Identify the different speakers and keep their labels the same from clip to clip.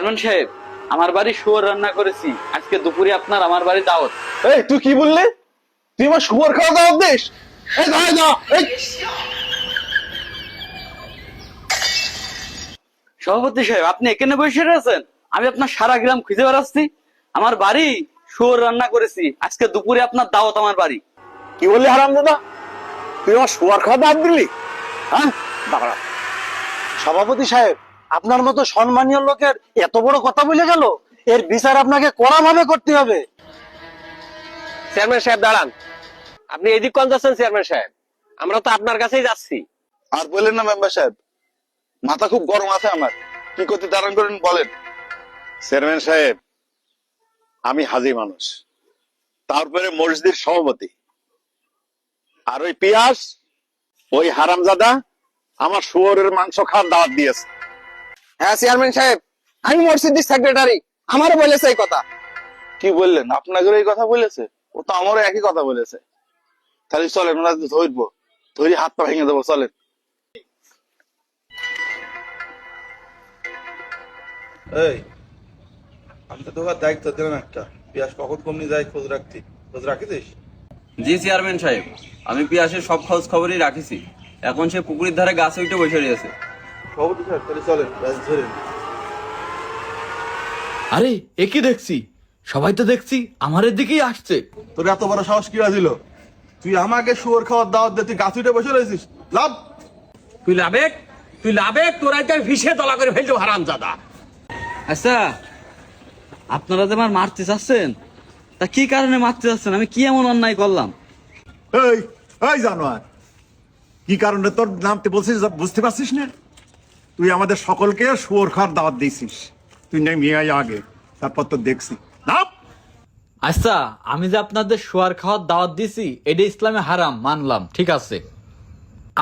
Speaker 1: Chairman সাহেব, আমার বাড়ি শুয়োর রান্না করেছি, আজকে দুপুরে আপনার আমার বাড়ি দাওয়াত।
Speaker 2: এই তুই কি বললি? তুই আমার শুয়োর খাওয়া দাওয়াত দিস? এই দাঁড়া না, এই
Speaker 1: সভাপতি সাহেব, আপনি এখানে বসে আছেন, আমি আপনার সারা গ্রাম খুঁজে বেড়াচ্ছি। আমার বাড়ি শুয়োর রান্না করেছি, আজকে দুপুরে আপনার দাওয়াত আমার বাড়ি।
Speaker 2: কি বললি হারামজাদা? তুই আমার শুয়োর খাওয়া দাওয়াত দিলি? হ্যাঁ, দাঁড়া। সভাপতি সাহেব, আপনার মতো সম্মানীয় লোকের এত বড় কথা বলে গেল, এর বিচার আপনাকে কড়া ভাবে করতে হবে।
Speaker 3: চেয়ারম্যান সাহেব দাঁড়ান, আপনি এদিক কোন যাচ্ছেন? চেয়ারম্যান সাহেব, আমরা তো আপনার কাছেই যাচ্ছি।
Speaker 4: আর বললেন না মেম্বার সাহেব, মাথা খুব গরম আছে আমার, কি করতে দাঁড়ান করেন বলেন। চেয়ারম্যান সাহেব, আমি হাজি মানুষ, তারপরে মসজিদের সভাপতি, আর ওই পিয়াস, ওই হারামজাদা আমার শুয়োরের মাংস খাওয়ার দাওয়াত দিয়েছে।
Speaker 3: হ্যাঁ চেয়ারম্যান সাহেব, আমি মসজিদের সেক্রেটারি, আমারও বলেছে এই কথা।
Speaker 4: কি বললেন? আপনাকে এই কথা বলেছে? ও তো আমারও একই কথা বলেছে। তাহলে চলেন, ওনার ধরবো, ধরি হাত পা ভেঙে দেবো, চলেন।
Speaker 5: এই, আমি তো তোকে দায়িত্ব দিলাম একটা, পিয়াস কখন কমনি যায় খোঁজ রাখতি, খোঁজ রাখিস?
Speaker 1: জি চেয়ারম্যান সাহেব, আমি পিয়াসের সব খোঁজ খবরই রাখিছি। এখন সে পুকুরের ধারে গাছে উঠে বসে রয়েছে।
Speaker 5: সভাপতি সাহেব, তাহলে চলেন, ব্যাস ধরেন।
Speaker 6: আরে এ কি দেখছি, সবাই তো দেখছি আমার দিকেই আসছে।
Speaker 5: তোর এত বড় সাহস কি হয়েছিল? তুই আমাকে শুয়োর খাওয়ার দাওয়াত দিয়ে তুই গাছ উঠে বসে রয়েছিস? লাভ
Speaker 3: তুই লাভে তোর আজকে ভিসে তলা করে ফেলছো হারামজাদা।
Speaker 1: আচ্ছা, আপনারা যে আমার মারতে চাচ্ছেন, তা কি কারণে মারতে চাচ্ছেন? আমি কি এমন অন্যায় করলাম?
Speaker 7: এই এই জানোয়ার, কি কারণে তোর নামতে বলছিস বুঝতে পারছিস না? তুই আমাদের সকলকে শুয়োর খাওয়ার দাওয়াত দিয়েছিস। তুই নেমে আয় আগে, তারপর তো দেখছি। নাম
Speaker 6: আচ্ছা, আমি যে আপনাদের শোয়ার খাওয়ার দাওয়াত দিছি এটা ইসলামে হারাম মানলাম, ঠিক আছে।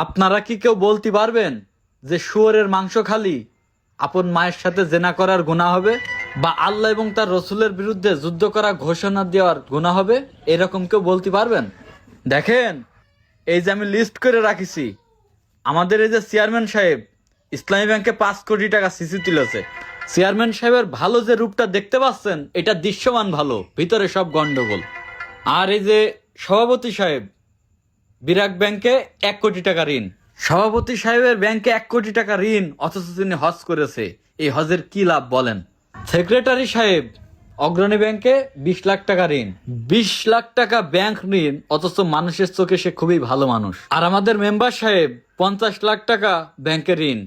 Speaker 6: আপনারা কি কেউ বলতে পারবেন যে শুয়োরের মাংস খালি আপন মায়ের সাথে জেনা করার গুনাহ হবে, বা আল্লাহ এবং তার রসুলের বিরুদ্ধে যুদ্ধ করা ঘোষণা দেওয়ার গুনাহ হবে? এরকম কেউ বলতে পারবেন? দেখেন, এই যে আমি লিস্ট করে রাখিছি, আমাদের এই যে চেয়ারম্যান সাহেব ইসলামী ব্যাংকে 5 কোটি টাকা সিসি তুলেছে। চেয়ারম্যান সাহেবের ভালো যে রূপটা দেখতে পাচ্ছেন, এটা দৃশ্যমান ভালো, ভিতরে সব গন্ডগোল। আর এই যে সভাপতি সাহেব, বিরাট ব্যাংকে 1 কোটি টাকা ঋণ। সভাপতি সাহেবের ব্যাংকে 1 কোটি টাকা ঋণ, অথচ তিনি হজ করেছে। এই হজের কি লাভ বলেন? সেক্রেটারি সাহেব অগ্রণী ব্যাংকে 20 লাখ টাকা ঋণ। 20 লাখ টাকা ব্যাংক ঋণ, অথচ মানুষের চোখে সে খুবই ভালো মানুষ। আর আমাদের মেম্বার সাহেব 50 লাখ টাকা ব্যাংকের ঋণ।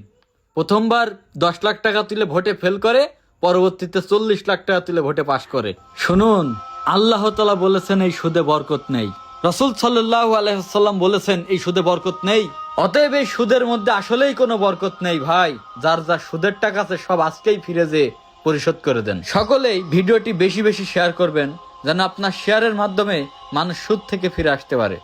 Speaker 6: প্রথমবার 10 লাখ টাকা তুলে ভোটে ফেল করে, পরবর্তীতে 40 লাখ টাকা তুলে ভোটে পাশ করে। শুনুন, আল্লাহ তাআলা বলেছেন এই সুদে বরকত নেই, রাসূল সাল্লাল্লাহু আলাইহি ওয়াসাল্লাম বলেছেন এই সুদে বরকত নেই। অতএব এই সুদের মধ্যে আসলেই কোনো বরকত নেই ভাই। যার যা সুদের টাকা আছে সব আজকেই ফিরে যে পরিশোধ করে দেন। সকলেই ভিডিওটি বেশি বেশি শেয়ার করবেন, যেন আপনার শেয়ারের মাধ্যমে মানুষ সুদ থেকে ফিরে আসতে পারে।